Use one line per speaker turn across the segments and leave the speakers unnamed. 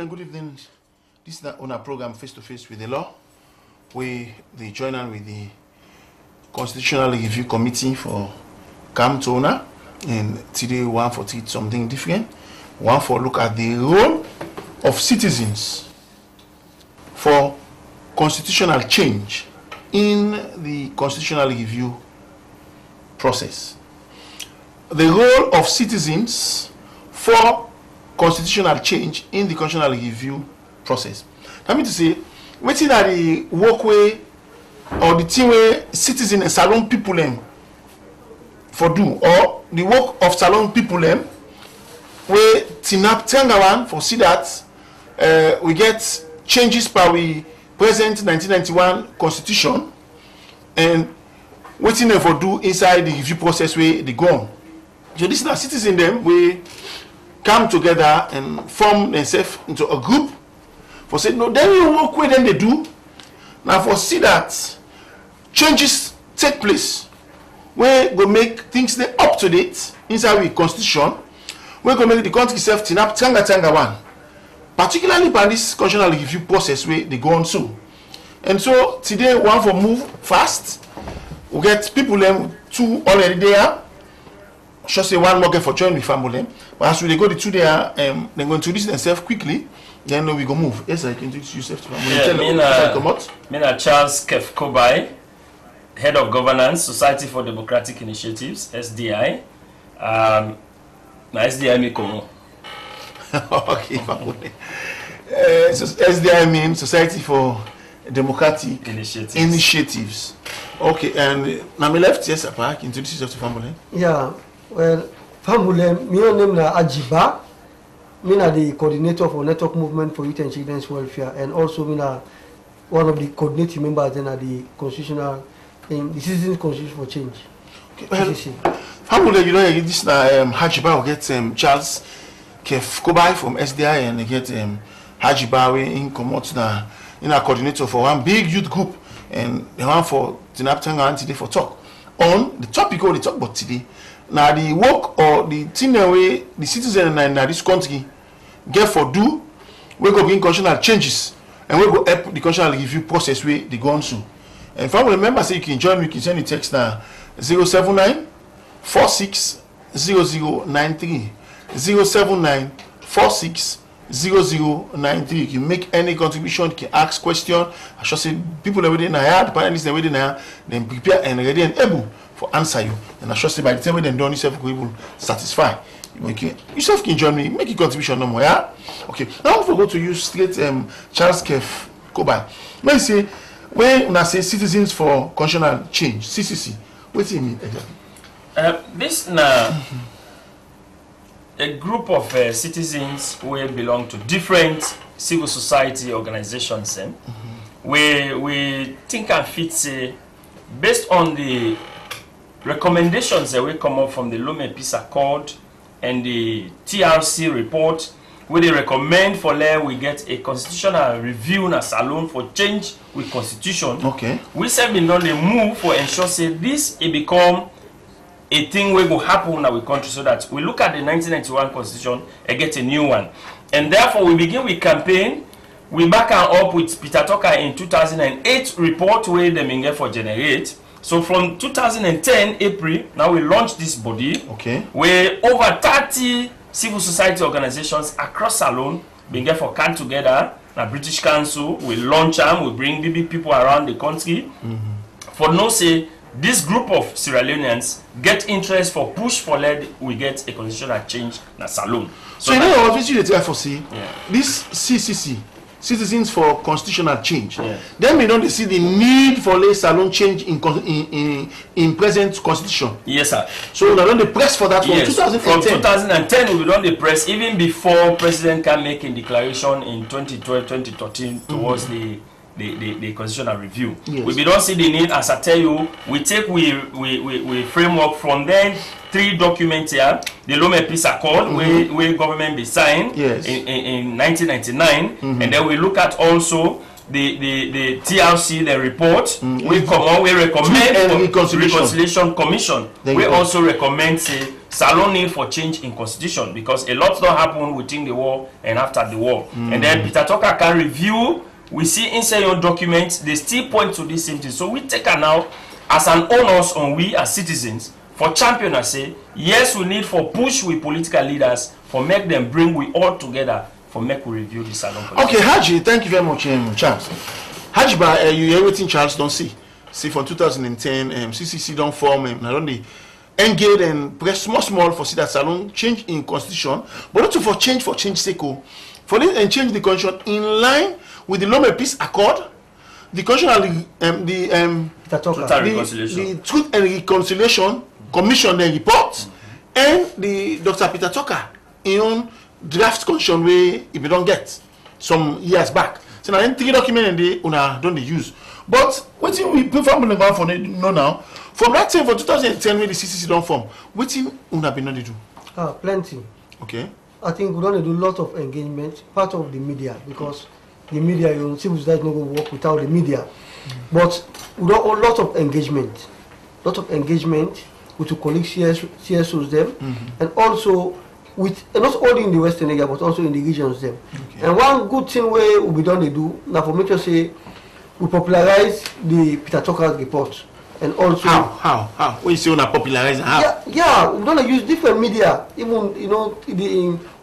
and good evening. This is on our program Face to Face with the Law. We join on with the Constitutional Review Committee for Tona, and today we want for something different. We want for look at the role of citizens for constitutional change in the constitutional review process. The role of citizens for constitutional change in the constitutional review process. That means to say, waiting at the walkway or the thing where citizens and salon people for do, or the work of salon people where Tinap Tangawan for see that we get changes by we present 1991 constitution and waiting for do inside the review process where they go on. So this is a citizen them we come together and form themselves into a group for say no, then you work with them they do. Now for see that changes take place where go make things they up to date inside the constitution, we go make the country itself tinap tanga one. Particularly by this constitutional review process where they go on so. And so today we want for move fast. We get people two already there. Just say one more get for join with family. But as we go the two there, they're going to introduce themselves quickly. Then we go move. Yes, I can introduce yourself to family.
Yeah, Charles Kefkobai, Head of Governance, Society for Democratic Initiatives, SDI. SDI me como.
Okay, family. So SDI means Society for Democratic Initiatives. Okay, and now my left, yes, I can introduce yourself to family.
Yeah. Well, family, my name is Ajiba. I'm the coordinator for Network Movement for Youth and Children's Welfare, and also I'm one of the coordinating members in the Constitutional, in the Citizens Constitution for Change.
Okay, well, family, you know, this is Hajiba will get Charles Kefkobai from SDI, and they get Hajiba in Komot in a coordinator for one big youth group, and they want for Tinaptanga today for talk on the topic of the talk about today. Now the work or the thing way the citizens in this country get for do, we go bring constitutional changes and we go help the constitutional review process where they go on to. And if I remember, say you can join me, you can send the text now 079 46 0093 079 46 0093. You can make any contribution, you can ask question. I should say people are within the yard, panelists are within the then prepare and ready and able for answer you. And I should say by the time when they done yourself we will satisfy. Yourself can join me, make a contribution no more, yeah? Okay. Now I go to you straight Charles Kefkobai. When you say when I say citizens for constitutional change, CCC, what do you mean exactly?
This now a group of citizens who belong to different civil society organizations where we think and fit say based on the recommendations that will come up from the Leone Peace Accord and the TRC report, where they recommend for we get a constitutional review in a salon for change with constitution.
Okay. We
said we don't move for ensure say this it become a thing where will happen in our country so that we look at the 1991 constitution and get a new one. And therefore we begin with campaign. We back up with Peter Tucker in 2008 report where they get for generate. So from 2010 April, now we launched this body,
okay,
where over 30 civil society organizations across Salon begin for come together. Now British Council, we launch them, we bring big people around the country. For no say, this group of Sierra Leoneans get interest for push for we get a constitutional change in Salon.
So you know what you try for see? This CCC, Citizens for Constitutional Change. Then we don't see the need for a salon change in present constitution.
Yes, sir.
So we don't press for that from 2010.
From 2010, we don't press even before President can make a declaration in 2012-2013 towards the constitutional review. We don't see the need, as I tell you, we framework from then 3 documents here, the Leone Peace Accord, where government be signed in 1999, and then we look at also the TRC, the report, we recommend the Reconciliation Commission. We also recommend say Salon need for change in constitution because a lot don't happen within the war and after the war. And then Peter Tucker can review. We see inside your documents, they still point to this same thing. So we take her now as an onus on we as citizens for champion and say, yes, we need for push with political leaders for make them bring we all together for make we review the Salon.
Okay, Haji, thank you very much, Charles. Haji, you hear everything Charles don't see. See, for 2010, CCC don't form, not only engage and press small for see that Salon change in constitution, but also for change sake, for this and change the constitution in line with the Lome Peace Accord, the constitutional the Truth and Reconciliation Commission report, and the Dr. Peter Tucker in draft constitution where if you don't get some years back. So now in 3 documents and they don't use. But what we prefer for now, from that time for 2010 when the CCC don't form, what thing una been not do?
Plenty.
Okay.
I think we're going to do a lot of engagement, part of the media, because the media, civil society is not going to work without the media. But we do a lot of engagement. With the colleagues, CSOs them, and also with, not only in the Western area, but also in the regions them. Okay. And one good thing where we done they do, now for me to say, we popularize the Peter Tucker report. And also
how when you say on popularize how?
Yeah, we're gonna use different media. Even we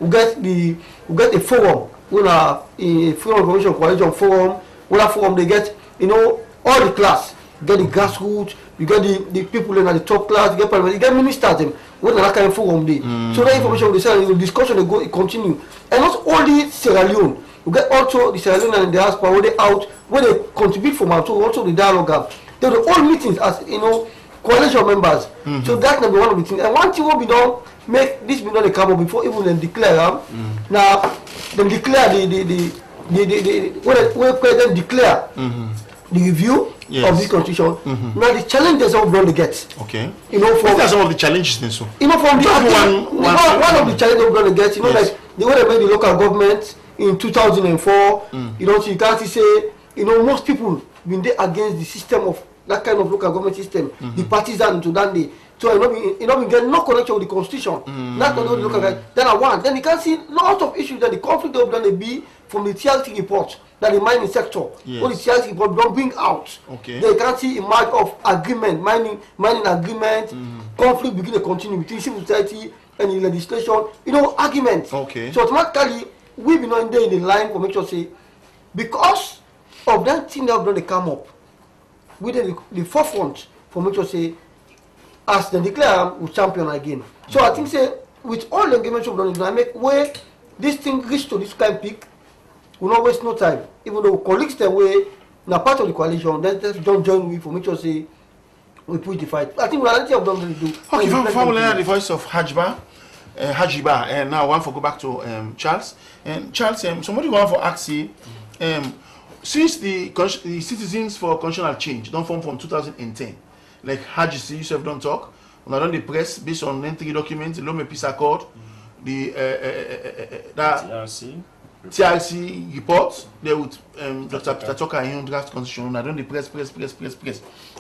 get a forum. We have a Freedom of Information Coalition forum. We have forum. They get all the class. You get the grassroots. You get the people in the top class. You get parliament. You get ministers. Them. What that kind of forum they. So that information they say, the discussion they go, it continue. And not only Sierra Leone. You get also the Sierra Leone and the diaspora where they out, where they contribute from out. So also the dialogue. They were all meetings as coalition members. So that can be one of the things. And one thing will be done, make this be done the come up before even them declare now them declare when president declare the review of this constitution. Now the challenges of the get.
Okay. What are some of the challenges then so?
From the one of the challenges of the get, like the way they made the local government in 2004, so you can't say, most people been there against the system of that kind of local government system, the partisan to that day. So you get no connection with the constitution. That's not the local government. Then then you can see lots of issues that the conflict of done be from the TRT report that the mining sector, what the TRT report don't bring out. Okay. They can see a mark of agreement, mining agreement, conflict begin to continue between civil society and the legislation. Argument. Okay. So automatically we be not there in the line for make sure say because of that thing that they come up with the forefront for me to say as they declare we champion again. So I think say with all the engagement of the dynamic where this thing reach to this kind of peak, we not waste no time. Even though colleagues the way now part of the coalition, let's don't join me for me to say we push the fight. I think we are of them to do.
Okay, from the voice of Hajiba, and now I want to go back to Charles. And Charles, somebody want to ask you, since the Citizens for Constitutional Change don't form from 2010, like Haji see yourself don't talk, when I done the press based on entry documents, the Lome Peace Accord, the TRC report, there with Dr. Peter Tucker in draft constitution, when I done the press.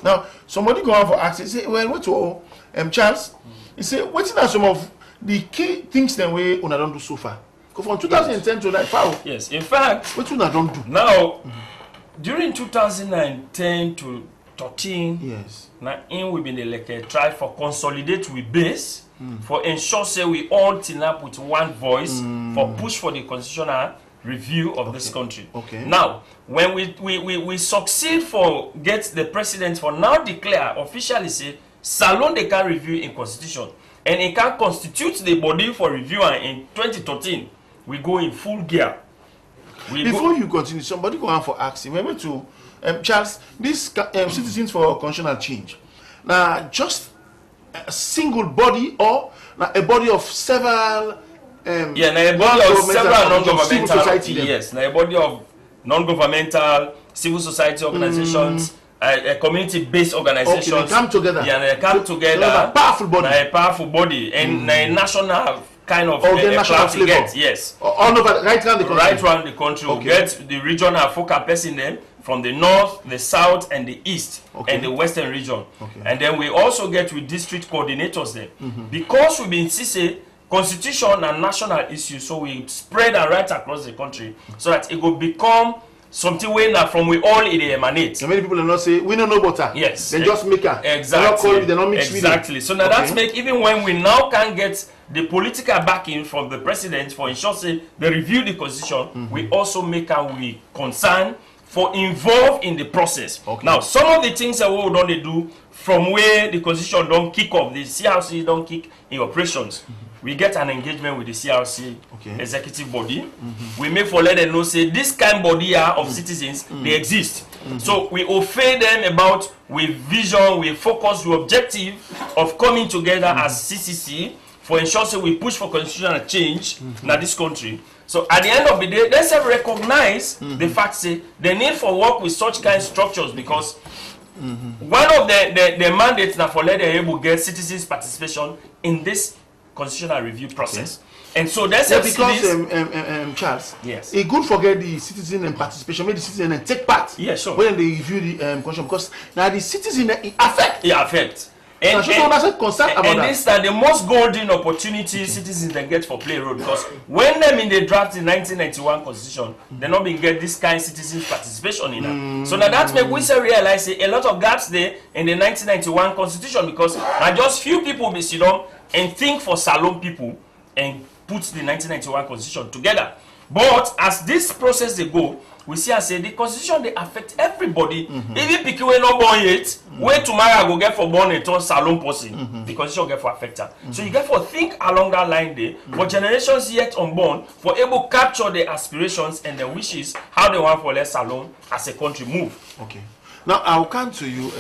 Now somebody go on for access, say, well, what to Charles? He say, what are some of the key things that we don't do so far? From 2010 to like how?
Yes, in fact,
what we don't do
now during 2010 to 13.
Yes.
Now we've been like try for consolidate with base for ensure say we all team up with one voice for push for the constitutional review of this country. Okay. Now when we succeed for get the president for now declare officially say Salon they can review in constitution and it can constitute the body for review in 2013. We go in full gear.
Before you continue, somebody go on for asking. Remember to Charles, these Citizens for Constitutional Change. Now, just a single body or a body of several.
A body of several non-governmental. Yes, a body of non-governmental civil society organizations. A community-based organization.
Okay, they come together.
Yeah, they come together.
So a powerful body.
A powerful body and a national kind of
national flavor.
Yes.
All over, right around the country.
Right around the country. Okay. We get the regional focal person them. from the north, the south, and the east,
Okay.
and the western region.
Okay.
And then we also get with district coordinators there. Because we've been CC, constitution and national issues, so we spread and right across the country so that it will become something where now from we all it emanate.
So many people do not say we don't know butter.
Yes.
They just make her.
Exactly.
They not mix with it.
Exactly. So now that's make even when we now can get the political backing from the president for ensure say they review the constitution, we also make and we concern for involved in the process.
Okay.
Now some of the things that we don't do from where the constitution don't kick off, the CRC don't kick in operations. We get an engagement with the CRC executive body. We make for let them know say this kind body of citizens they exist. So we offer them about with vision, with focus, with objective of coming together as CCC for ensure say we push for constitutional change in this country. So at the end of the day, let's have recognize the fact say the need for work with such kind of structures because one of the mandates now for let them able get citizens participation in this constitutional review process. And so that's
because Charles,
yes,
it's good forget the citizen and participation, make the citizen and take part.
Yeah, sure.
When they review the constitution, because now the citizen it affect.
And
this
is the most golden opportunity citizens they get for play role because when them in the draft in 1991 constitution, they not been get this kind of citizens participation in that. So now that make we say realize a lot of gaps there in the 1991 constitution because now just few people be sit down and think for Salon people and put the 1991 constitution together. But as this process they go, we see and say the constitution they affect everybody. Even people we not born yet, where tomorrow go get for born a turn Salon person, the constitution get for affect her. So you get for think along that line there for generations yet unborn for able to capture their aspirations and their wishes, how they want for let Salon as a country move.
Okay. Now I'll come to you,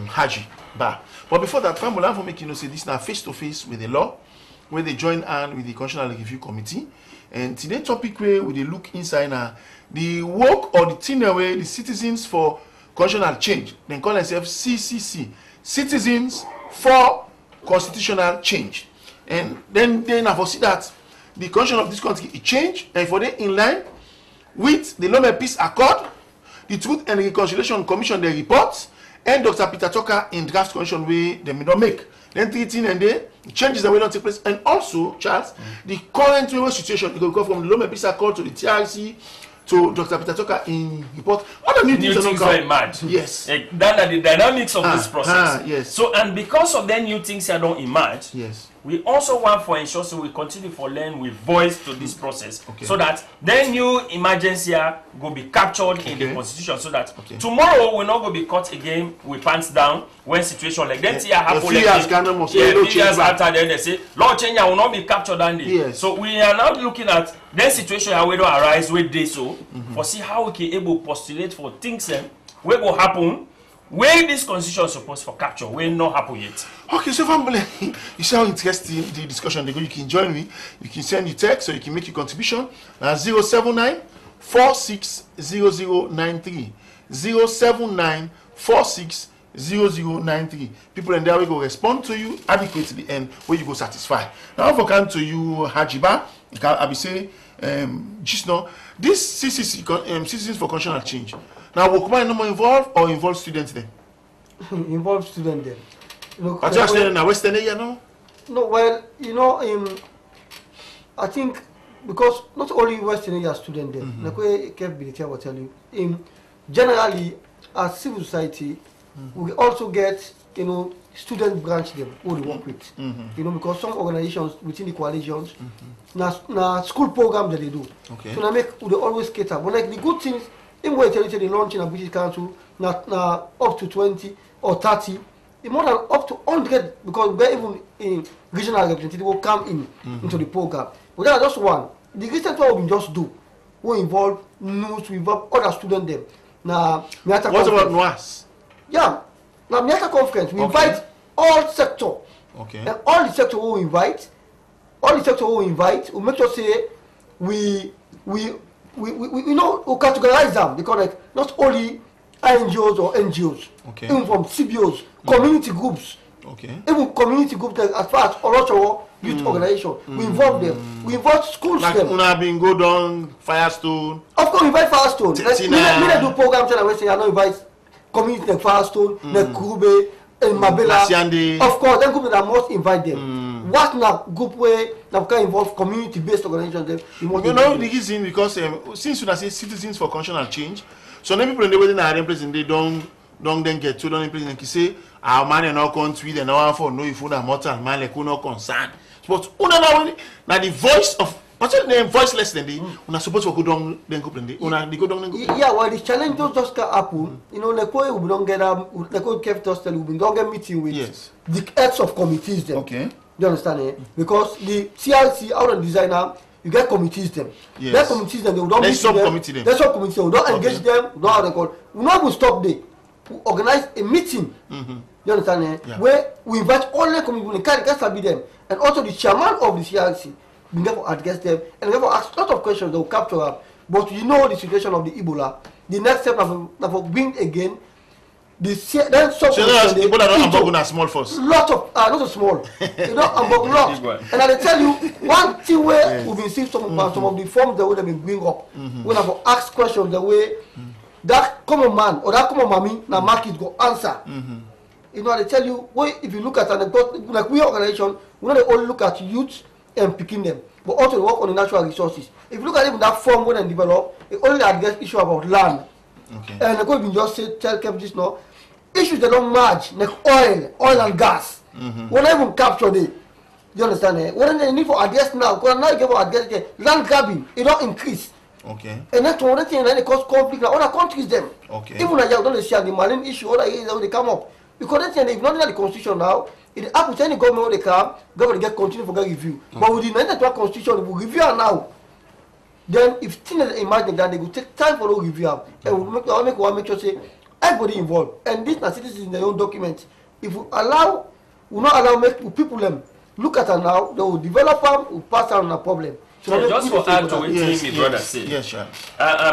Haji Ba. But before that, I'm going to make you know say this now face to face with the law, where they join hand with the Constitutional Review Committee. And today's topic where we look inside now the work or the thing where the Citizens for Constitutional Change, they call themselves CCC, Citizens for Constitutional Change. And then I foresee that the constitution of this country it change and for them in line with the Lome Peace Accord, the Truth and Reconciliation Commission they report, and Dr. Peter Tucker in draft constitution way they may not make. Then 13 and they changes that will not take place. And also, Charles, the current situation, it will go from the Lome Peace Accord to the TRC to Dr. Peter Tucker in report. What are new things
are emerge?
Yes.
That are the dynamics of this process.
Yes.
So, and because of the new things that don't emerge,
yes,
we also want for ensure so we continue for learn with voice to this process so that then new emergency will be captured in the constitution so that tomorrow we're not going to be caught again with pants down when situation like that happen
few years
after then they say law change will not be captured down there.
Yes.
So we are now looking at then situation how we don't arise with this so for see how we can able postulate for things we will happen where this constitution is supposed for capture will not happen yet.
Okay, so family, you see how interesting the discussion they go. You can join me. You can send your text or you can make your contribution. 079 460093 079 460093. People in there will go respond to you adequately and where you go satisfy. Now for come to you, Hajiba, I be say just now this CCC Citizens for Constitutional Change. Now, Wokuma no more involved or involve students then?
Involve students then.
Look, are you studying in the Western area now?
No, well, you know, I think because not only Western area students then, like way capability I will tell you, generally as civil society, we also get, you know, student branch them who we work with. You know, because some organizations within the coalitions, na school programs that they do.
Okay.
So they always cater. But like the good things, in where they launch in a British Council, up to 20 or 30, more than up to 100, because we're even in regional representative will come in into the program. But that's just one. The recent one we just do, we involve news, we involve other students them. Now,
what about NOAS?
Yeah. Now, Miata conference, we invite all sector.
Okay.
And all the sector we invite, we make sure say we know we categorize them because like not only NGOs or NGOs, even from CBOs, community groups,
Okay.
Even community group as far as Orochowo youth organization, we involve them. We involve schools
like
them.
Una been go down Firestone.
Of course, we invite Firestone. Like, we do programs and I don't invite community like Firestone, like Kurube, and Mabela. Of course, then group that must invite them. What now group where now can involve community-based organizations? You
know the reason because since you say citizens for constitutional change, so many people in the way they are in place and they don't then get to don't in place and say our man in our country and our for no if una mortal man like no concern. But una now the voice of what's the name voiceless then they una supposed to go down then go play una they go down then go.
Yeah, well the challenge just can happen. You know, like we don't get like we kept us tell we don't get meeting with the heads of committees them.
Okay.
Do you understand it? Because the CRC out and designer you get committees them.
Yes.
That committees them they don't meet them. That's what committees we don't engage them. We don't have them call. We not will stop there. We organize a meeting. You understand it? Yeah. Where we invite all the community we can't be them. And also the chairman of the CRC, we never address them and never ask a lot of questions that will capture up. But you know the situation of the Ebola. The next step of being again, then some
Ebola don't hamburg a small force.
Lot of not small. They don't hamburg lot. And I tell you one thing where we've been seeing some of the forms that they've been bring up. We have to ask questions the way that common man or that common mommy now market go answer. You know, I tell you, if you look at like we organization, we not only look at youth and picking them, but also work on the natural resources. If you look at even that form when they develop, it only address issue about land.
Okay.
And like we just say, tell this now, issues that don't merge, like oil and gas. We not even capture it. You understand? What they need for address now? Because now you get for address land grabbing, it don't increase.
Okay.
And that's one thing that cause conflict. Now other countries them.
Okay.
Even Nigeria don't see the Malian issue, other areas when they come up. Because then if not in the constitution now, it happens to any government when they come, government get continue for get review. But with the 1992 constitution, we review it now. Then if things imagine that they will take time for the review and we'll make sure say everybody involved. And this na citizens in their own document. If we allow, we not allow make people them look at it now, they will develop them, will pass on a problem.
So just for add to what my brother said.
Yes, sure.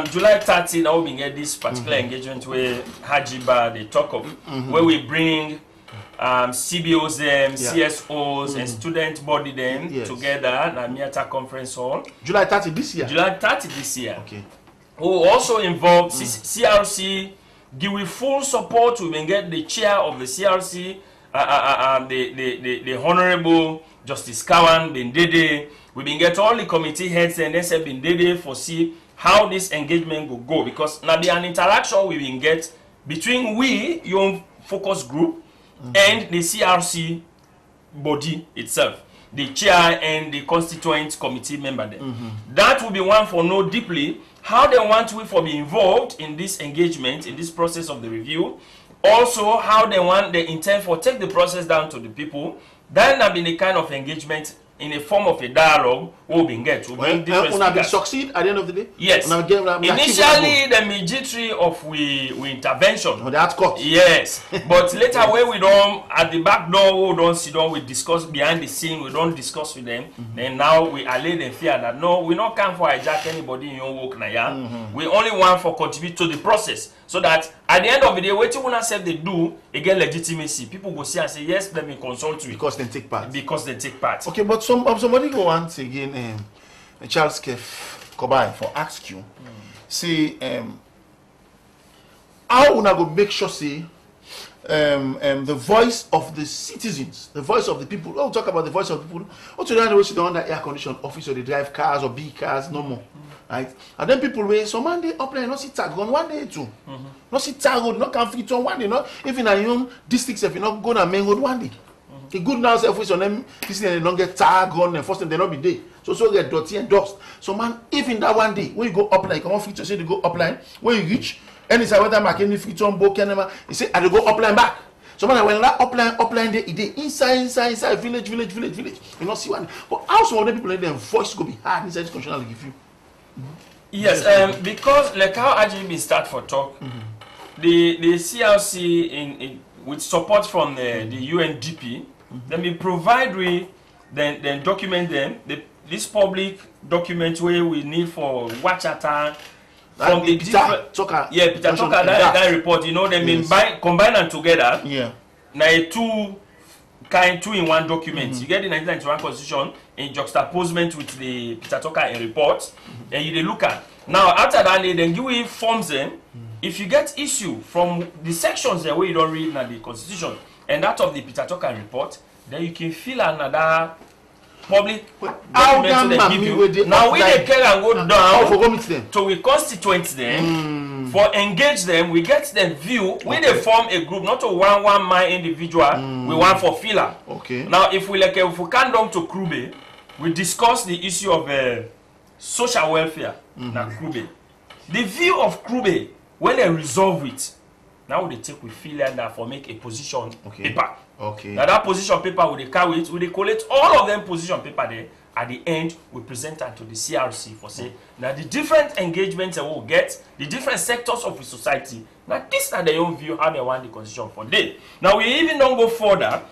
July 30, now we get this particular engagement where Hajiba they talk of where we bring CBOs them, CSOs and student body them together at Miata Conference Hall.
July 30 this year.
July 30 this year.
Okay.
Who also involved CRC, give we full support. We can get the chair of the CRC, the Honorable Justice Kawan Bindede. We been get all the committee heads and they been did for see how this engagement will go because now be an interaction we will get between we young focus group and the CRC body itself, the chair and the constituent committee member there. That will be one for know deeply how they want we for be involved in this engagement in this process of the review. Also how they intend for take the process down to the people. That have been a kind of engagement in a form of a dialogue we'll be get. We'll
be succeed at the end of the day?
Yes. Initially, the mediatory of we intervention.
Oh, that's court.
Yes. But later when we don't, at the back door, we don't sit down, we discuss behind the scene, we don't discuss with them. Then now we allay them fear that no, we not come for hijack anybody in your work now. We only want for contribute to the process. So that at the end of the day, what you wanna say they do, again legitimacy. People go see and say, yes, let me consult you.
Because they take part.
Because they take part.
Okay, but somebody go once again, Charles Kef Kobai for ask you, say, how una go make sure say the voice of the citizens, the voice of the people. Oh, talk about the voice of the people. Oh, to the sit under air conditioned office or they drive cars or big cars, no more. Right? And then people will some man they apply not see tag on one day too. Not see tag road, not can fit on one day, not even in your districts if you not go to main road one day. The good now self on them, this they don't get tag on and first they not be there. So get dirty and dust. So man, even that one day when you go upline, come on feature say they go upline, when you reach, and it's whether make any feature on book and he say I go upline back. So man, when that upline there, it inside village. You not see one. But how some other people let them voice go be hard inside this constitutional give you.
Yes, because like how RGB start for talk, the CRC in with support from the UNDP, then we provide then document them this public document where we need for watch at from the different Peter Tucker that report, you know, they combine them together.
Yeah.
Now two kind two-in-one document. You get the 1991 Constitution in juxtaposement with the Peter Tucker report, and you look at. Now, after that, they then give you forms them. If you get issue from the sections there where you don't read in the Constitution and that of the Peter Tucker report, then you can fill another public document they give you. Now, we they care and go down to we constituent them, for engage them, we get them view, we they form a group, not a one man individual, we want for filler.
Okay.
Now, if we come down to Krube, we discuss the issue of social welfare. Now, Krube. The view of Krube, when they resolve it, now they take with filler now for make a position paper.
Okay.
Now that position paper we carry it, we collect all of them position paper there. At the end, we present that to the CRC for say now the different engagements that we'll get, the different sectors of the society. Now this are their own view how they want the constitution for day. Now we even don't go further.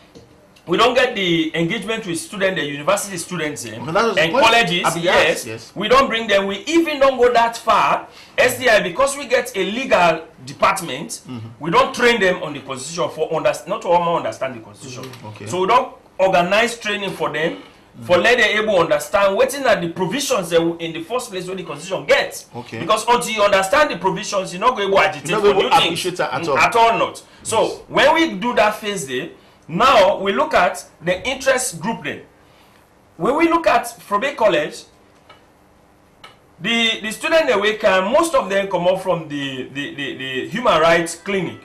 We don't get the engagement with students, the university students and colleges. Yes. We don't bring them. We even don't go that far. SDI, because we get a legal department, we don't train them on the constitution for not to understand the constitution.
Okay.
So we don't organize training for them for let them able to understand what are the provisions in the first place where the constitution gets.
Okay.
Because until you understand the provisions, you're not going to agitate for new things at all. Not. So when we do that phase there. Now we look at the interest group then. When we look at Frobe College, the student that we can, most of them come up from the human rights clinic.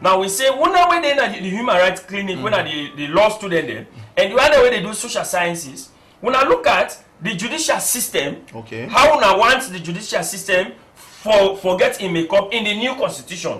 Now we say one way they are the human rights clinic, when are the law student there, and the other way they do social sciences. When I look at the judicial system, how I want the judicial system for get in makeup in the new constitution.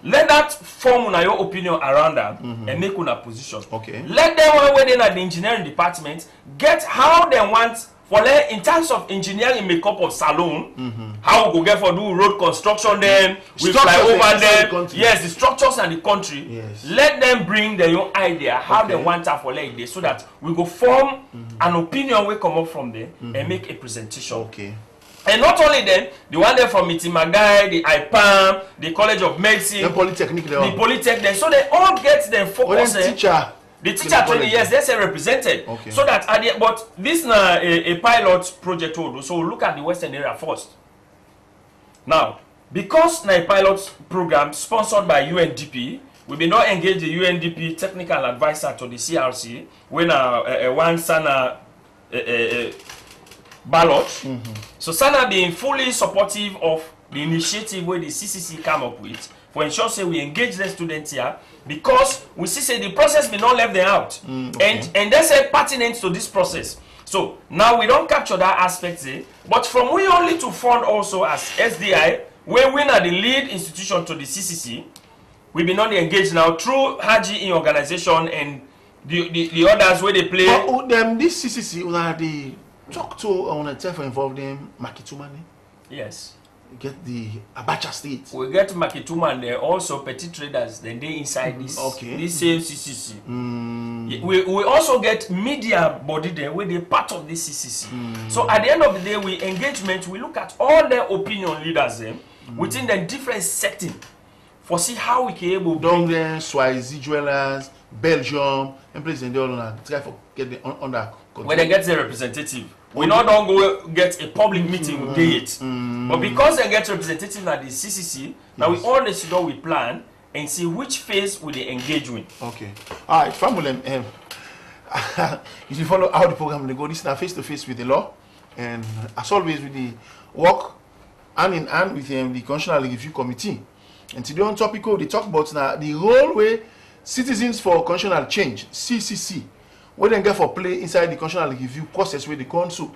Let that form your opinion around that and make una position. Let them when in the engineering department get how they want for in terms of engineering makeup of salon, how we go get for do road construction them, we fly over them. Yes, the structures and the country.
Yes.
Let them bring their own idea how they want that for like this so that we go form an opinion we come up from there and make a presentation. And not only them, the one there from Mitimagai, the IPAM, the College of Medicine, the Polytechnic, so they all get them focus. The teacher training, yes, they're represented. So that at the, but this is a pilot project, so we'll look at the Western area first. Now, because a pilot program sponsored by UNDP, we will not engage the UNDP technical advisor to the CRC when one sana ballot. So SANA being fully supportive of the initiative where the CCC come up with for ensure say we engage the students here because we see say the process may not left them out. And that's a pertinent to this process. So now we don't capture that aspect there, but from we only to fund also as SDI, where we are the lead institution to the CCC, we be not engaged now through Haji in organization and the others where they play.
But them this CCC are the talk to on a for involve them Makitumani.
Yes.
Get the Abacha state.
We get Makituman there also petty traders. Then they inside this this same CCC. We also get media body there where they part of this CCC. So at the end of the day, we engagement. We look at all the opinion leaders them within the different setting for see how we can able.
Down there, Swazi dwellers, Belgium, and places in the other try for get the under.
When they get the representative, we not don't go get a public meeting with it. But because they get representative at the CCC, now we all let you know we plan and see which phase will they engage with.
Okay. All right, family. You should follow how the program will go. This is now face to face with the law, and as always with the work hand in hand with the Constitutional Review Committee. And today on topic, they talk about now the role where Citizens for Constitutional Change (CCC) what they get for play inside the constitutional review process where they come to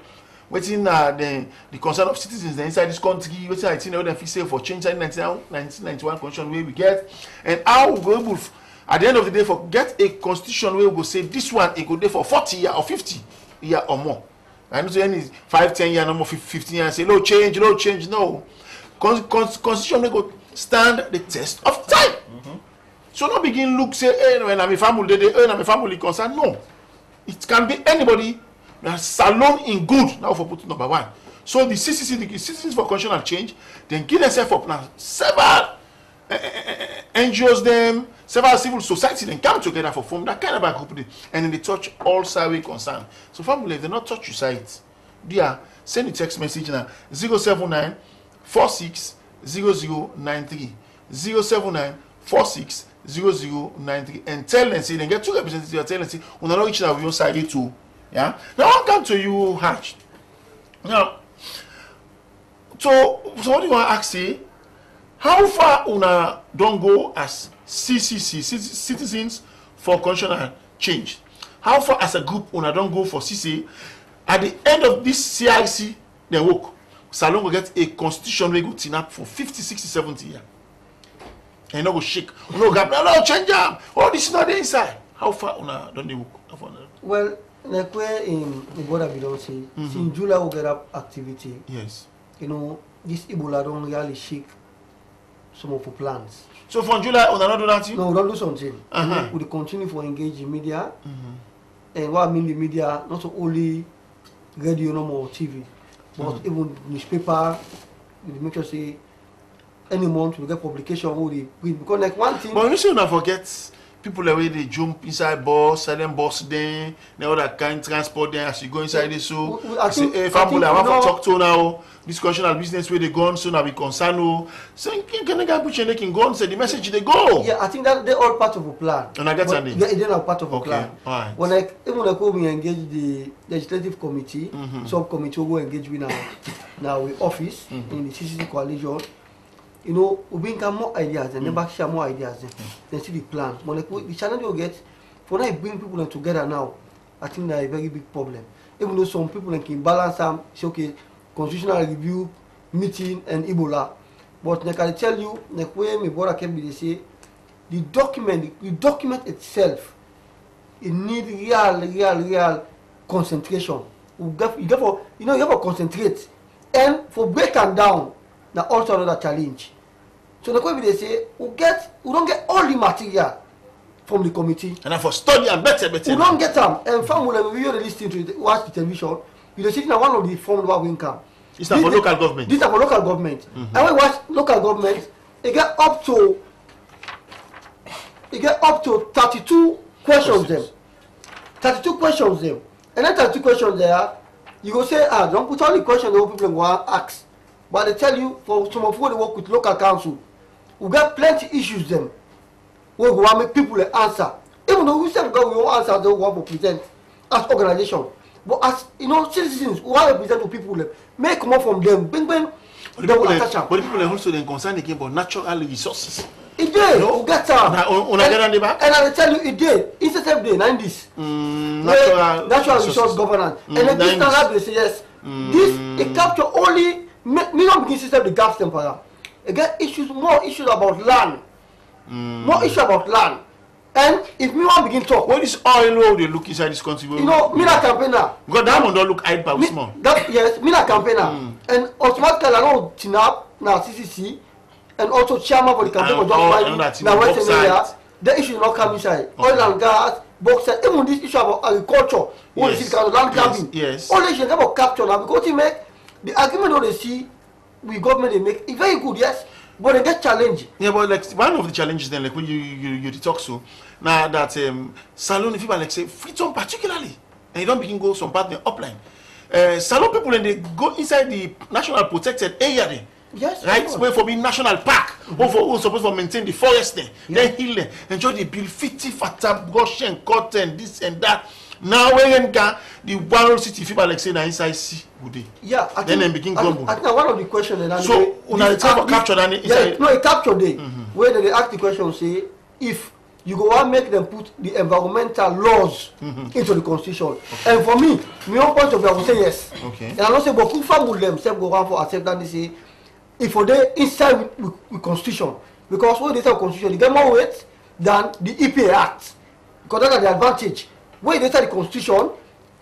waiting the concern of citizens inside this country, waiting I think they feel for change in 1991 constitution where we get and how we go able at the end of the day for get a constitution where we go say this one it go there for 40 years or 50 years or more. I don't say any 5, 10 years, no more 15 years say no change, no. Constitution will go stand the test of time. So not begin look say hey, when I'm a family, I'm a family concern. No. It can be anybody that's salon in good now for putting number one. So the CCC, the Citizens for Constitutional Change, then give themselves up now. Several NGOs them, several civil society then come together for form that kind of a group, and then they touch all side concern. So family, if they not touch your site, they are send a text message now 079 46 0093 079 46 0093 and tell them say they get two representatives. Tell them say we not reach out with your side too. Yeah. Now I come to you, Hatch. Now, so what do you want to ask? Say, how far una don't go as CCC, Citizens for Constitutional Change? How far as a group una don't go for CCC? At the end of this CIC, they work. Salon will get a constitution we go tin up for 50, 60, 70 years. And no go shake. No gap. No change them. All this is not the inside. How far una don't they work?
Well, like where in what I don't say, since July we get up activity.
Yes.
You know, this Ebola don't really shake some of the plans.
So from July, we not do that?
No, we don't do something. We continue for engage in media. And what I mean the media, not only radio no more TV, but even newspaper. We make sure say any month we get publication because like one thing.
But you should not forget people the way they jump inside bus, silent bus then other kind transport then as you go inside this so I say hey family I want to talk to now this constitutional business where they go on so now we concern no so can they put your neck in go and say the message they go.
Yeah, I think that they're all part of a plan.
And I get that
they're all part of a plan.
Right.
When we engage the legislative committee, subcommittee will go engage with now with office in the CCC coalition. You know, we bring more ideas and never share more ideas then see the plan. But like, the challenge we get for now bring people together now, I think that's a very big problem. Even though some people can balance them, say okay, constitutional review, meeting and Ebola. But like I tell you, like where my brother came they say the document itself, it needs real concentration. You have to concentrate and for break and down. Now also another challenge. So the way they say we don't get all the material from the committee.
And for study and better.
We don't get them. And from when we listen to watch the television, you see now one of the forms where we come.
It's not for local government.
This is for local government. And when we watch local government, it get up to 32 questions them. 32 questions them. And then 32 questions there, you go say, don't put all the questions that people want to ask. But they tell you, for some of who they work with local council, we got plenty issues them. We want to make people answer. Even though we say we want answer, they want to present as organization. But as you know, citizens, we want to present to people, make more from them. Bing.
But the people are also concerned again about natural resources.
It did. We get them. And I tell you, it did. It's a same day, 90s. Natural resource governance. And then this time they say yes. This it capture only. Me not begin system the gas temperature. Again, more issues about land. More issues about land. And if me want begin talk,
what is oil they look inside this country?
You know, me not campaigner.
Because that one don't look hide by small.
Yes, me not campaigner. And automatically I know Tinap now CCC and also chairman for the campaign for just now Western area. The issue not come inside. Oil and gas, bauxite, even this issue about agriculture, what is it land grabbing.
Yes.
All this about capture now because he make the argument that they see with government they make is very good, yes, but they get challenged.
Yeah, but like one of the challenges then, like when you talk so now that salon people like say freedom particularly, and you don't begin go some part the upline. Salon people and they go inside the national protected area then.
Yes,
right. Where for being national park, or for supposed to maintain the forest there, then heal them, enjoy the build 50 fata brush and cotton, this and that. Now when the one city people like say na inside sea would they?
Yeah, I
then they begin grumble.
I think one of the questions that
so una the capture that inside.
Yeah, no, a capture day where they ask the question say if you go and make them put the environmental laws into the constitution. And for me own point of view I will say yes.
Okay. And
I don't say but who family themselves go around for accept that they say if for they inside with constitution because when they say constitution they get more weight than the EPA Act because that's the advantage. When they say the constitution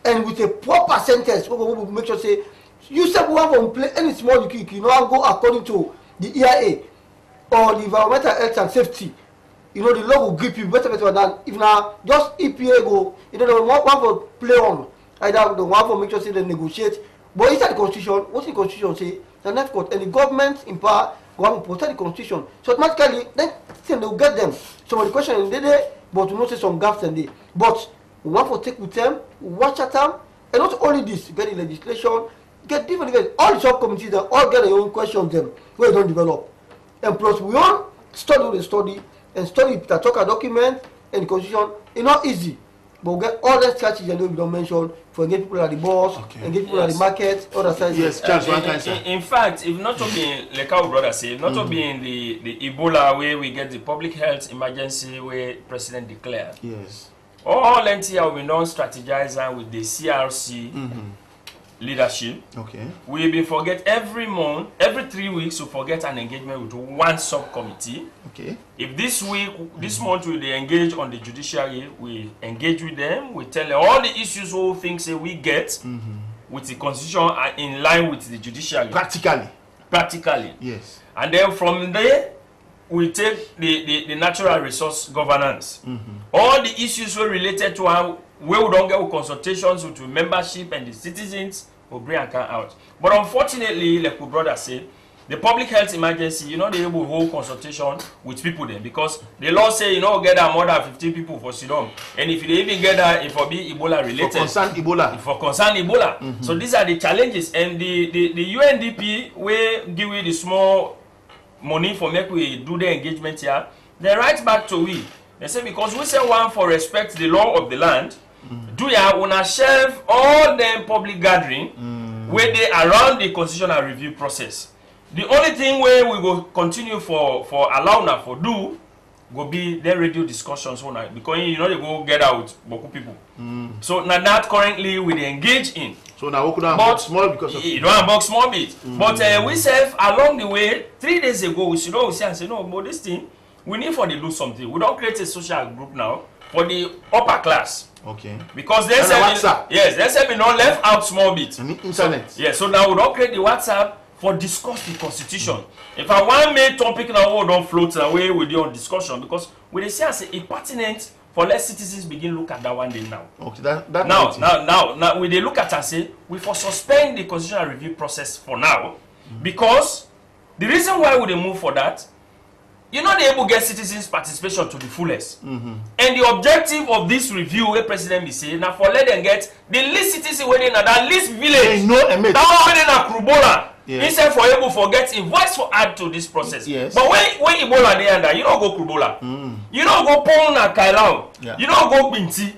and with a proper sentence, we will make sure say you say we have to play any small you know go according to the EIA or the environmental health and safety. You know the law will grip you better than if now just EPA go. You know they want to play on either they want to make sure say they negotiate. But inside the constitution, what the constitution say? The next court and the government in power go and protect the constitution. So automatically, then they'll get them. Some of the questions they but we not say some gaps in there. But we want to take with them, watch at them, and not only this, get the legislation, get different, all the subcommittees, they all get their own questions them where they don't develop. And plus, we all study and study the talk document and the constitution. It's not easy. But we get all the strategies and we don't mention for engage people at the boss, engage people at the market, other sides.
Yes, Charles, one kind
in fact, if not to be like our brother say, if not to be in the Ebola where we get the public health emergency where President declared.
Yes.
All NTR we don't strategize with the CRC leadership.
Okay.
We been forget every month, every 3 weeks, we forget an engagement with one subcommittee.
Okay.
If this week, this month we they engage on the judiciary, we engage with them, we tell them all the issues, all things that we get with the constitution are in line with the judiciary. Practically.
Yes.
And then from there, we take the natural resource governance. All the issues were related to how where we don't get consultations with the membership and the citizens will bring account out. But unfortunately, like my brother said, the public health emergency, you're not able to hold consultation with people then because the law say you know get more than 15 people for Sidon. And if you even get that, it will be Ebola related. For concern Ebola. So these are the challenges. And the UNDP will give you the small money for make we do the engagement here. They write back to we. They say because we say one for respect the law of the land. Do ya wanna shelve all them public gathering where they around the constitutional review process. The only thing where we go continue for allow now for do go be their radio discussions because you know they go get out boku people. So now that currently we engage in.
So now we could have small because of
you don't unbox small bit. But we serve along the way 3 days ago we should always say and say no, but this thing we need for they do something. We don't create a social group now for the upper class.
Okay.
Because they say they say we not left out small bit.
And internet.
So, so now we don't create the WhatsApp for discuss the constitution. If I want make topic now we don't float away with your discussion because we they say as a pertinent for let citizens begin look at that one day now.
Okay, that
now we they look at and say we for suspend the constitutional review process for now because the reason why we they move for that. You're not able to get citizens' participation to the fullest. And the objective of this review, where President be saying, now for let them get the least citizen within that least village. That one within a Krubola. Instead for able to get invoice for add to this process.
Yes.
But when Ebola they under, you don't go Krubola. You don't go Pona Kailao. You don't go Binti.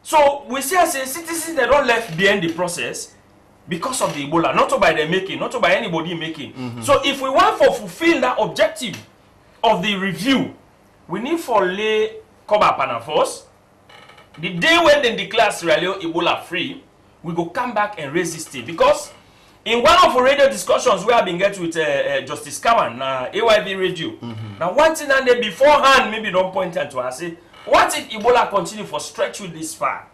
So we see as citizens they don't left behind the process because of the Ebola, not by them making, not by anybody making. So if we want to fulfill that objective of the review, we need for lay cover panel first. The day when they declare Sierra Leone Ebola free, we go come back and raise this thing because in one of the radio discussions we have been get with Justice Kawan na AYV radio. Now one thing and they beforehand maybe don't point out to us say, what if Ebola continue for stretch with this far?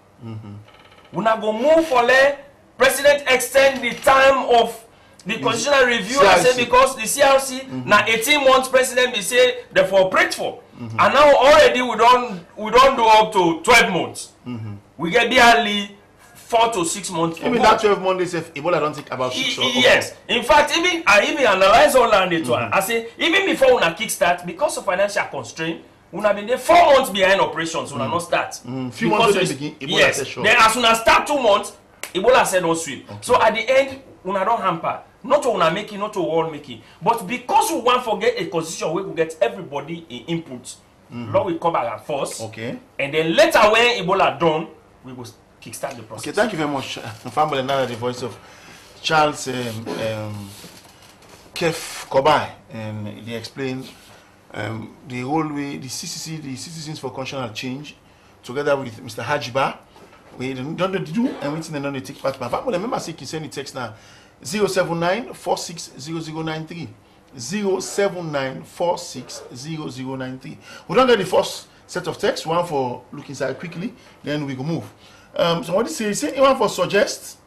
We not go move for lay President extend the time of the constitutional review I say because the CRC now 18 months President be say they for operate for. And now already we don't do up to 12 months. We get barely 4 to 6 months.
Even that 12 months if Ebola don't take about 6 or
yes. In fact, I even analyze all that one. I say even before we kickstart because of financial constraint, we have been there 4 months behind operations. We not start.
Few months begin Ebola said sure.
Then as soon as start 2 months, Ebola said don't sweep. So at the end, we don't hamper. Not to una making, not to all making. But because we want to get a constitution where we get everybody in input, law will cover at first.
Okay. And
then later when Ebola done, we will kickstart the process.
Okay, thank you very much. Family, now the voice of Charles Kef Kobai, and they explained the whole way the CCC, the Citizens for Constitutional Change, together with Mr. Hajiba, we don't do everything and don't take part. But family, remember, say you send the text now. 079-460093 079-460093. We don't get the first set of text, one for look inside quickly, then we go move. So what they say one for suggest.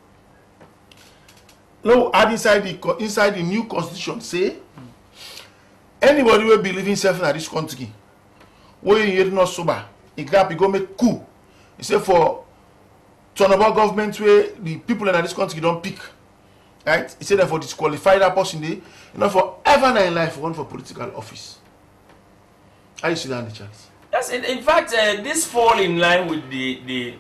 Now add inside the new constitution say anybody will be living self in this country where you not sober, you go make coup. You say for turn about government where the people in this country don't pick. right? He said that for disqualify that person, they, for ever in life run for political office. How you see that in the chance?
Yes, in fact, this fall in line with the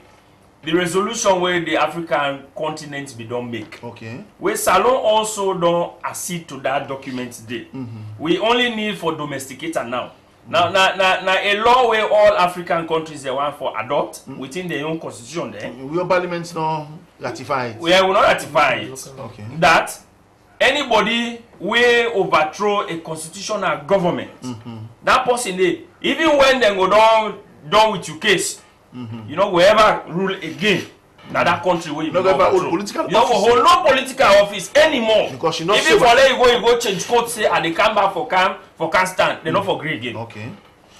resolution where the African continent be don't make.
Okay.
Where Salon also don't accede to that document today. We only need for domesticator now. Now, a law where all African countries they want for adopt within their own constitution there.
Your parliament not ratify it.
We will not ratify it.
Okay.
That anybody will overthrow a constitutional government, that person they, even when they go done with your case, you know, whoever rule again, that country where you
no political
you hold no political office anymore.
Because you know,
even for let you go change code say and they come back for can stand, they not for agree again.
Okay.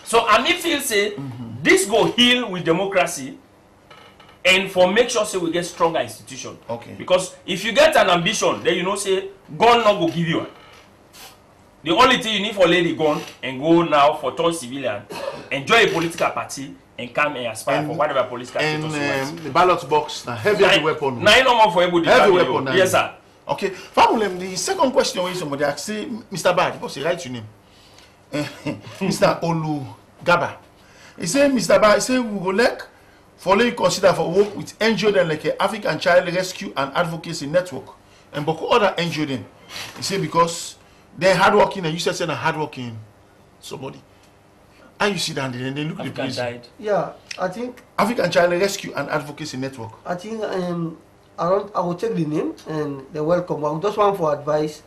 So I mean feel say this go heal with democracy and for make sure say we get stronger institution.
Okay.
Because if you get an ambition, then you know say gun not go give you one. The only thing you need for lady gun and go now for turn civilian, enjoy a political party and come and aspire for whatever political status you want.
The ballot box, heavy weapon.
Now no more for everybody.
Heavy weapon.
Yes, sir.
Okay. Family, the second question when somebody asks, say, Mr. Bad, because he write your name. Mr. Olu Gaba. He said, Mr. Bad, he said, we go like for you consider for work with NGO then like African Child Rescue and Advocacy Network and Boko other NGO then. He said because they're hardworking and you said they're hardworking somebody. And you see that and they look at the place.
Yeah, I think
African Child Rescue and Advocacy Network.
I think I will take the name and the welcome. I will just want for advice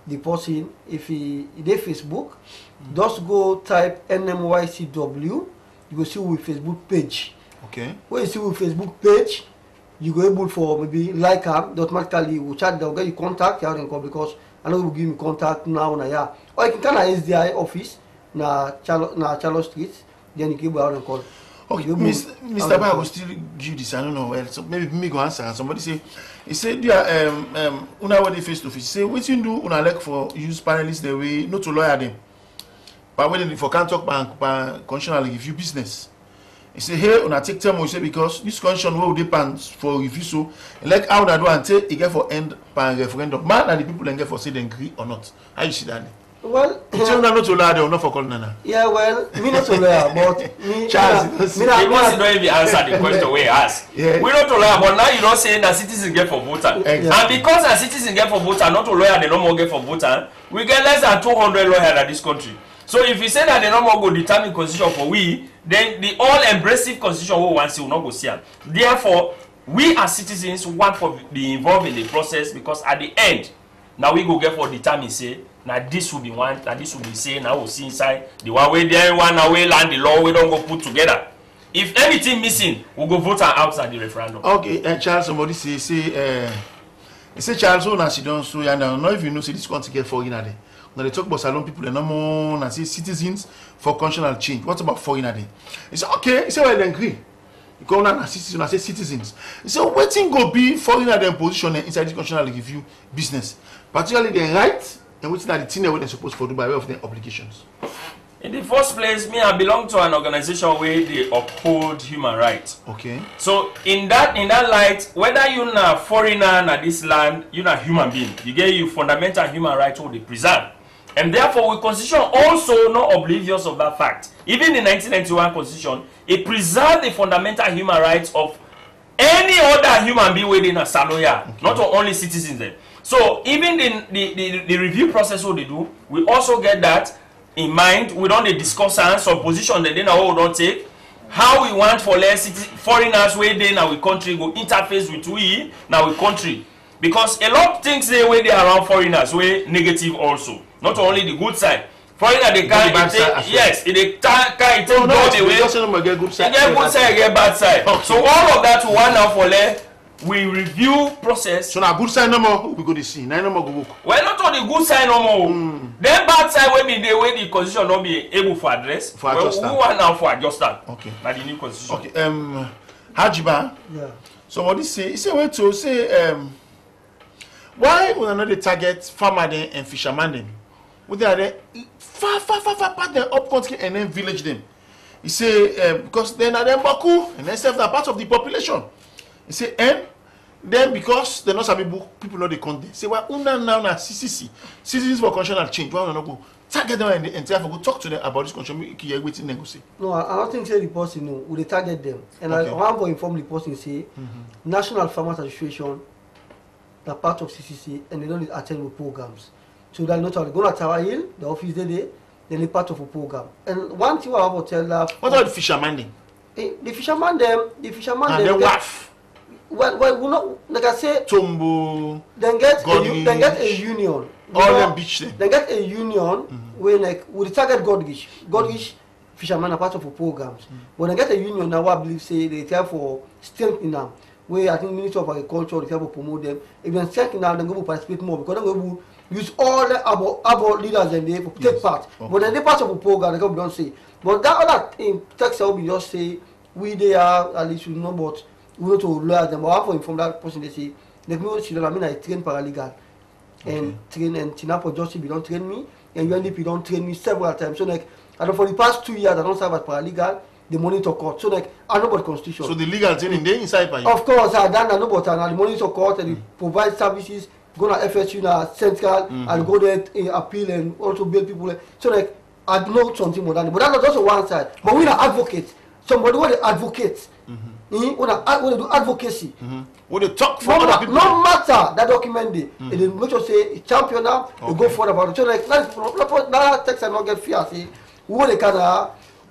the person if he Facebook, just go type NMYCW, you go see with Facebook page.
Okay.
When you see with Facebook page, you go able for maybe like automatically you will chat they'll get you contact because I know you will give me contact now yeah. Or you can come to SDI office na Charlotte Street, then you give out and call.
Okay, Mr. Ba will still give this. I don't know. Well, so maybe me go answer. Somebody say, he said, "Yeah, una what face to face. Say, what you do? Una like for use panelists the way not to lawyer them, but when for can't talk bank constitutionally give you business." He say, "Hey, una take time. We say because this constitution will depend for review. So, like how that do and say, it get for end pan referendum. Man and the people then get for say they agree or not. How you see that?"
Well,
it's not to lawyer or not for calling Nana.
Yeah, well, me not to lawyer, but me.
Charles, you don't even answer the question we ask. Yeah. We not to lawyer, but now you don't say that citizens get for voter. Exactly. And because a citizen get for voter, not to lawyer, they no more get for voter. We get less than 200 lawyers in this country. So if you say that they no more go determine constitution for we, then the all-embracive constitution we want to will not go see them. Therefore, we as citizens want to be involved in the process because at the end, now we go get for determine say. Now this will be one, now this will be say, now we'll see inside the one way there, one away land the law, we don't go put together. If anything missing, we'll go vote outside the referendum.
Okay, Charles, somebody say Charles, when she don't so, and I don't know if you know, say this country get foreigner there. Now they talk about Salon people, they no more, and say citizens for constitutional change. What about foreigner there? He said, okay, he said, well, they agree. You go on and say citizens. He said, what thing go be foreigner their position inside this constitutional review business, particularly the right. And which are the thing that they're supposed to do by way of their obligations?
In the first place, me I belong to an organization where they uphold human rights.
Okay.
So in that light, whether you're a foreigner in this land, you're a human being. You get your fundamental human rights will be preserved. And therefore, the Constitution also not oblivious of that fact. Even the 1991 Constitution, it preserved the fundamental human rights of any other human being within a Saloya, okay. Not only citizens there. So even the review process what they do, we also get that in mind. We don't discuss some position that they now don't take. How we want for less foreigners where they now we country go interface with we now we country. Because a lot of things they where they around foreigners way negative also. Not only the good side. Foreigner they can yes, they can take both the way. Get good side, get bad side. Okay. So all of that we want now for less. We review process. So
now good side no more we go to see. Now no more go work.
Well, not on the good side no more. Then bad side when be the way the constitution not be able for address.
For adjust that.
We want now for adjust that.
Okay.
By the new constitution.
Okay. Hajiba.
Yeah.
Somebody say, he say wait to say why we are not the target farmer then and fisherman them? We are there far part them up country and then village them. He say because then are them Baku and then serve that part of the population. He say Then because they're not sabi book, people know the content. Say, well, now CCC, Citizens for Constitutional Change. Why not go target them and try to go talk to them about this constitution? Waiting negotiate.
No, I don't think say the person no. We target them, and I want to inform the person say National Farmers Association, they're part of CCC, and they don't attend the programs. So they're not going to Tower Hill, the office there, then they're part of a program. And one thing I want to tell that.
What about the fisherman then?
The fisherman them.
They waff.
Well, we not like I say.
Tombo.
Then get a union.
All them beach them.
Then get a union where like we target Godgish fishermen are part of the programs. When I get a union now, I believe say they try for strengthening them. Where I think Ministry of Agriculture they try to promote them. If they strengthen them, then go participate more because then go use all the about leaders and they take part. Okay. But then they part of the program, they don't say. But that other thing, text will be just say we they are at least we know, but we want to lawyer them. But I have to inform that person. They say let me children. I mean I train paralegal and train and Tina for Justice don't train me and UNDP don't train me several times. So like and for the past 2 years I don't serve as paralegal. The monitor court. So like I know about constitution.
So the legal training they inside by you.
Of course I done. I know about the monitor court and provide services. Go to FSU now central and go there appeal and also build people. So like I know something more than that. But that's also one side. But we are advocates. Somebody want to advocate. We want to do advocacy.
We they talk for other people.
No matter that document they make sure say it's champion now. They go forward about it. So like that text I not get fear. See we want to can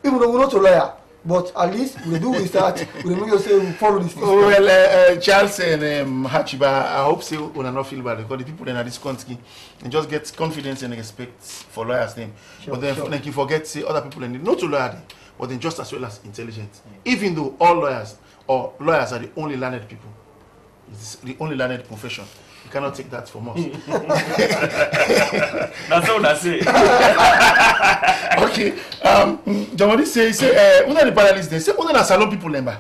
even though we not a lawyer. But at least we do research. We make you say we follow this.
Well, Charles and Hachiba, I hope say we not feel bad because the people in this country and just get confidence and respect for lawyers' name.
Sure,
but then like you forget say other people in not to lawyer, but then just as well as intelligent. Even though all lawyers or lawyers are the only learned people, it's the only learned profession. You cannot take that from us.
That's all that's it.
Okay. Jamadi say una the panelists they say una salon people member.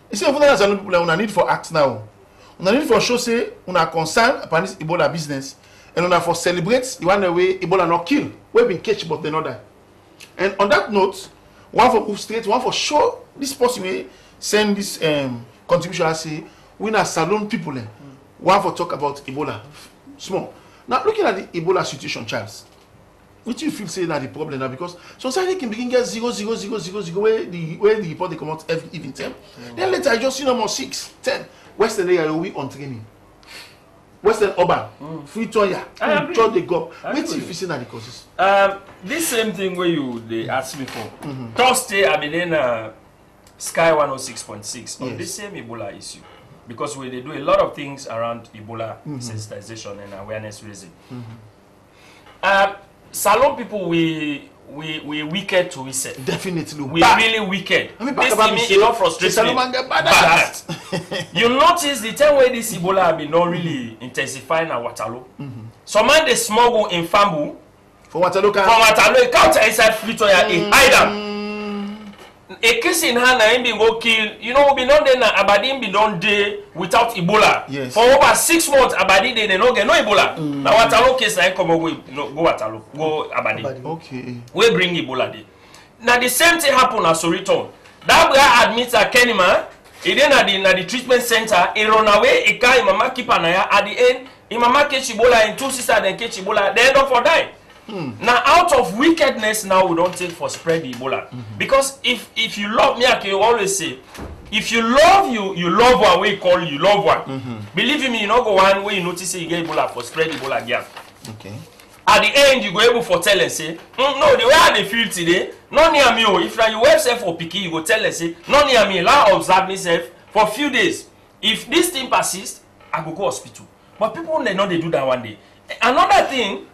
He say una salon people una need for act now. Una need for show say una concern upon this Ebola business and una for celebrate the one way Ebola not kill. We been catch but they not die. And on that note, one for move straight, one for show this person way send this contribution and say we na salon people one for talk about Ebola small. Now looking at the Ebola situation, Charles, what do you feel say that the problem now because society can begin get 0.00000 where the report they come out every even 10. Then later I just see no more 6, 10. Western area will be on training. Western urban, free toya, church they go. What do you feel say that the causes?
This same thing where they asked me for. Thursday I been in Sky 106.6 on this same Ebola issue. Because they do a lot of things around Ebola sensitization and awareness raising. Salon people, we wicked to reset.
Definitely.
We really wicked. This thing not frustrating. You notice the time where this Ebola have been not really intensifying at Waterloo. Some man they smuggle in Fambu.
For Waterloo,
it counter inside Flitoya in Idam. A case in hand and be go kill. You know, we not there Aberdeen be done day without Ebola.
Yes.
For over 6 months, Aberdeen they no get no Ebola. Now Waterloo case I come go Waterloo, go Aberdeen.
Okay.
We bring Ebola day. Now the same thing happen at Soriton. That guy admits a Kenima. He then at the treatment center. He run away. He carry mama keep an eye. At the end, he mama catch Ebola and 2 sisters then catch Ebola. They end up for die. Now out of wickedness now we don't take for spread the Ebola. Because if you love me, I can always say, if you love you love one way call you love one. Believe me, you not go one way you notice you get Ebola for spread Ebola again.
Okay.
At the end you go able for tell and say, no, the way I feel today, not near me. If now you website for picky, you go tell and say, not near me, allow observe myself for a few days. If this thing persists, I go hospital. But people they know they do that one day. Another thing,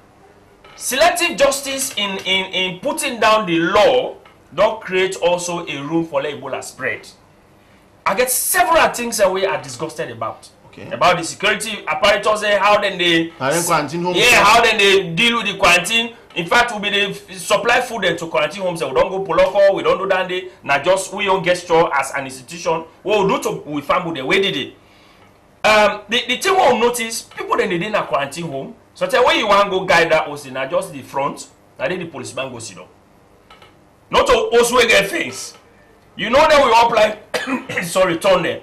selective justice in putting down the law don't create also a room for Ebola spread. I get several things that we are disgusted about.
Okay.
About the security apparatus, how then they
quarantine homes.
Yeah, how then they deal with the quarantine. In fact, we be supply food to quarantine homes. We don't go poloko, we don't do that day. Now just we don't gesture as an institution. What we do to we family the way did it. The thing we notice, people then they in a quarantine home. So tell where you want to go guide that house in just the front, and then the policeman go sit down. Not to also get things. You know that we apply sorry, turn there.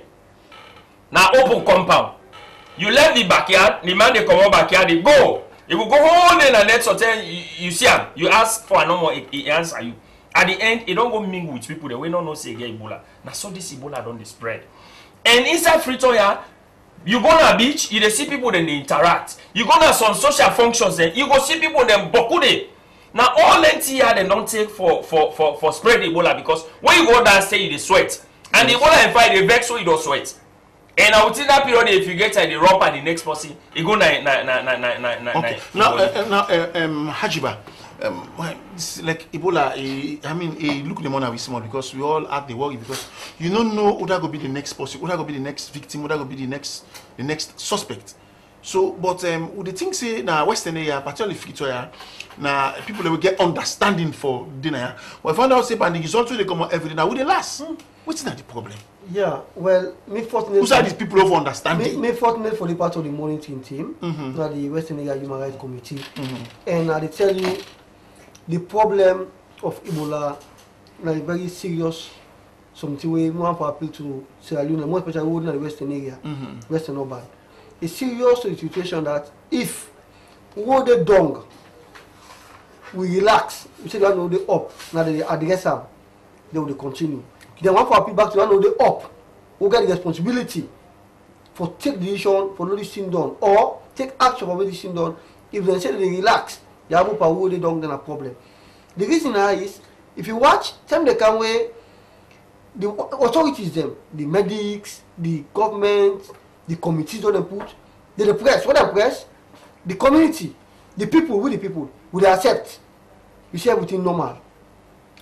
Now open compound. You left the backyard, the man they come out backyard, they go. You will go home in the next hotel, you see him, you ask for a number, he answer you. At the end, you don't go mingle with people, they will not know say get Ebola. Now so this Ebola don't spread. And inside Pretoria, you go to a beach, you see people then they interact. You go to some social functions, then you go see people then bokude. Now all NTR they don't take for spread Ebola because when you go downstairs you they sweat. And the Ebola in fight they vex so you don't sweat. And I would think that period if you get the rope and the next person, you go
Okay. Now Hajiba, it's like Ebola. I mean, look the money we small because we all have the worry because you don't know who that go be the next person, who that go be the next victim, who that go be the next suspect. So, but would the thing say now Western area, particularly Pretoria, now people will get understanding for dinner. But if I now say and the results they come out every day, now would they last? What's not the problem?
Yeah, well, me fortunate.
Who are these people who understand?
Me fortunate for the part of the monitoring team, not the Western Area Human Rights Committee, and I tell you, the problem of Ebola is very serious. Something we want to appeal to Sierra Leone, more especially in the Western area, Western urban. It's serious to the situation that if we the dung, we relax, we say they know the up, now they address them, they will continue. They want to appeal back to know the up, who get the responsibility for take decision for no decision done or take action for no decision done. If they say they relax, they have to who they don't then a problem. The reason is if you watch, time they can way the authorities them, the medics, the government, the committees don't put, the press, what they press, the community, the people, with the people, will they accept? You see everything normal.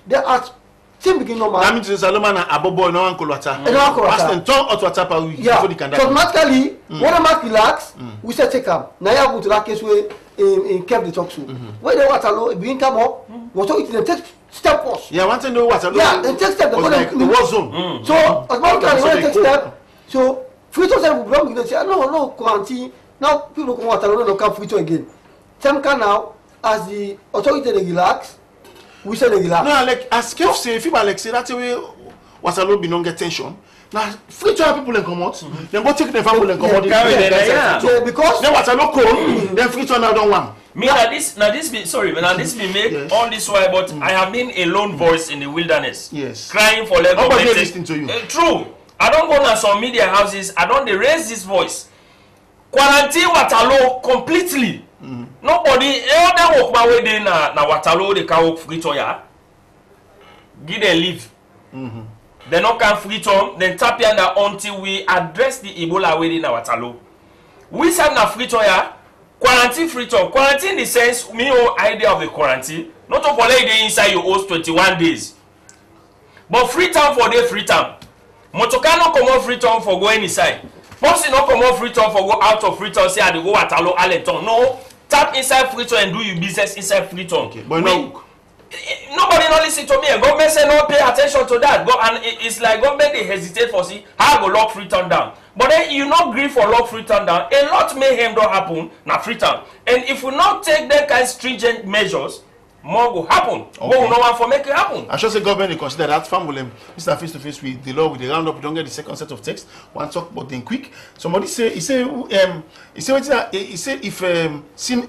They ask. Same begin normal.
I mean, to Salomon and Abobo no uncle water.
And
turn hot water per week before the can.
So automatically, when the mark relax, we say take them. Now you go to that case where in kept the talk to. When the water low, it begin come up. What it then take step first.
Yeah, I want to know what.
Yeah, and take step.
Like the war zone.
So automatically when take step, so free to say we belong. They say no quarantine. Now people come water no come free to again. Time can now as the authority they relax. We say they relax.
No, like as Kev say, if people like say that way, was a lot be non get tension. Now, free to have people and come out. Then go take the family and come out.
Yeah, because
then was a lot cold. Then free to now don't want.
Me now this be sorry, but now this be made all this while, but I have been a lone voice in the wilderness.
Yes.
Crying for let
nobody listening to you.
True. I don't go to some media houses. I don't raise this voice. Quarantine Waterloo completely. Nobody other work my way there na Waterloo they can work Pretoria. Give them leave. They not can Freetown, then tap here until we address the Ebola way in Waterloo. We said na Pretoria, quarantine Freetown. Quarantine in the sense, me whole idea of the quarantine, not to follow the inside your host 21 days. But Freetown for day Freetown. Motokano come on Freetown for going inside. Once not come on Freetown for go out of Freetown, say I go Waterloo, Allentown. No. Tap inside Freetown and do your business inside Freetown.
Okay, but no.
Nobody not listen to me. Government say no pay attention to that. And it's like government they hesitate for see how go lock Freetown down. But then you not agree for lock Freetown down. A lot mayhem don't happen na Freetown. And if we not take that kind of stringent measures, more will happen. Okay. What will no one for make it happen?
I should say government will consider that farm will Mr. Face to face with the law with the roundup. We don't get the second set of text. One talk about them quick. Somebody say if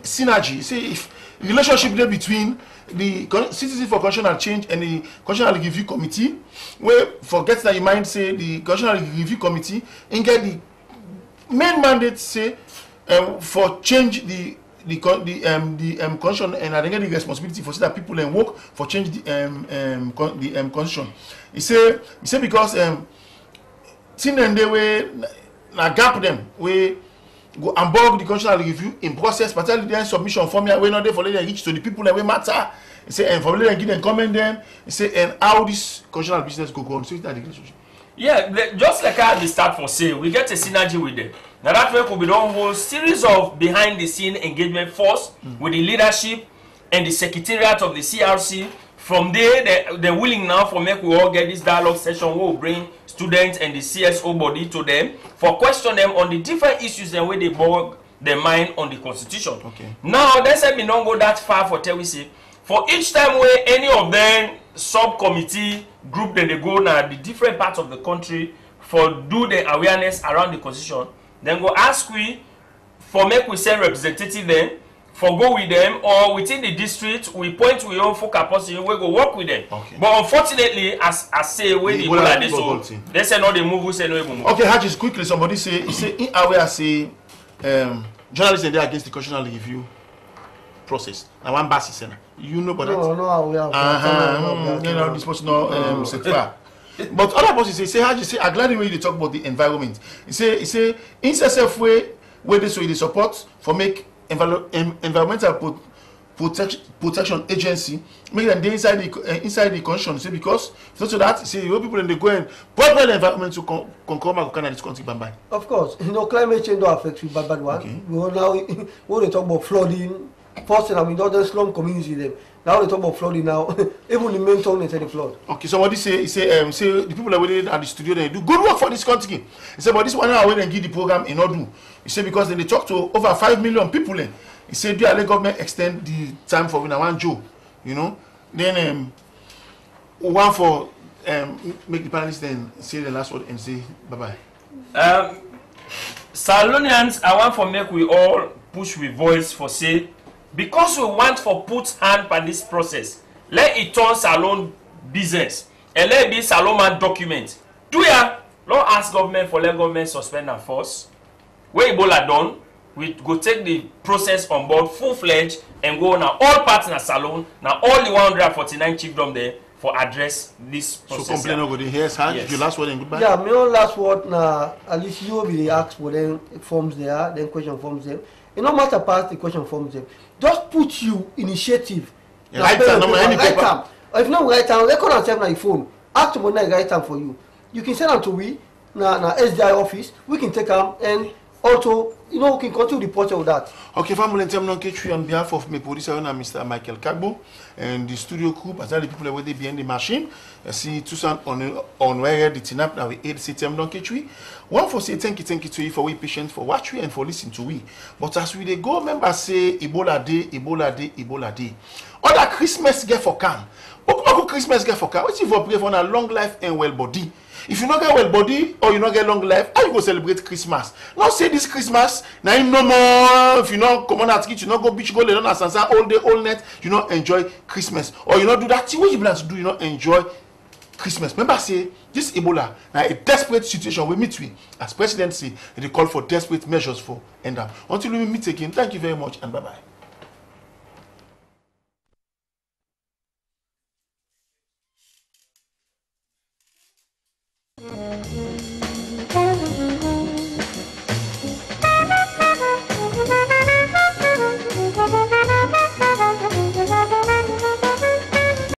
synergy, if relationship there between the Citizen for Constitutional Change and the Constitutional Review Committee, where forget that you mind say the Constitutional Review Committee and get the main mandate say for change the constitution and I get the responsibility for that people and work for change the constitution. He say because since then they way na gap them we go embark the constitutional review in process, particularly their submission form here we not there for them reach to the people that we matter. He say and for them give them comment them. He say and how this constitutional business go on. So it's not the relationship.
Yeah, just like how they start for sale, we get a synergy with them. Now that way could be done whole series of behind the scene engagement force with the leadership and the secretariat of the CRC. From there, they're willing now for make we all get this dialogue session where we bring students and the CSO body to them for question them on the different issues and where they bog their mind on the constitution.
Okay.
Now, they said we don't go that far for tell we say for each time where any of them subcommittee group then they go now the different parts of the country for do the awareness around the constitution, then go ask we for make we send representative then for go with them, or within the district we point we own focal person we go work with them.
Okay.
But unfortunately, as I say, when the Ebola this so they say no they move, we say no move.
Okay, Hajis, quickly somebody say in aware say journalists are there against the constitutional review process. Now one basis, you know about that?
No, we have.
You know, this was not certified. But other persons say, Hajis say, I'm glad when you talk about the environment. He say, in self way, where this way they support for make environmental protection agency make them dey inside the constitution. Say because so that say you people they go and prepare the environment to come and this country by.
Of course, you know climate change don't affect you bad one.
Okay.
We now when they talk about flooding, first I mean the slum community them. Now they talk about flooding now. Even the main town they say the flood.
Okay, somebody say the people that were at the studio they do good work for this country. He said, but this one hour when they give the program in order. He said because then they talk to over 5 million people. He said the government extend the time for one Joe, you know. Then one for make the panelists then say the last word and say bye bye.
Salonians, I want for make we all push with voice for say because we want for put hand on this process. Let it turn salon business and let it be salon man document. Do ya? Don't ask government for let government suspend and force. Where Ebola done, we go take the process on board full-fledged and go now all partner salon, now all the 149 chiefdom there for address this process.
So complain over the here's hand.
Yes.
Your last word and goodbye.
Yeah, my own last word now. At least you will be asked for them forms there, then question forms them. It no matter past the question forms them. Just put you initiative.
Yeah, right time,
right time. Or if not right time, record and save my phone. Ask them when I right time for you. You can send them to we na SDI office. We can take them and also, you know, we can continue the portal with that.
Okay, family and Temnon on behalf of my producer and Mr. Michael Kagbo and the studio group, as well the people who are behind the machine. I see Tucson on where the tinap now we aid Temnon Ketchui. One for say thank you to you for we patient for watch we and for listening to we. But as we they go, members say Ebola day, Ebola day, Ebola day. Other Christmas get for calm. Christmas get for calm. What if you pray for a long life and well body? If you not get well body or you not get long life, how you go celebrate Christmas? Not say this Christmas, now you no more. If you not come on at kitchen, you not go beach, go lay down and sansa all day, all night, you not enjoy Christmas. Or you not do that thing what you plan to do, you not enjoy Christmas. Remember say this Ebola now a desperate situation we meet with as presidency, they call for desperate measures for end up. Until we meet again, thank you very much and bye bye.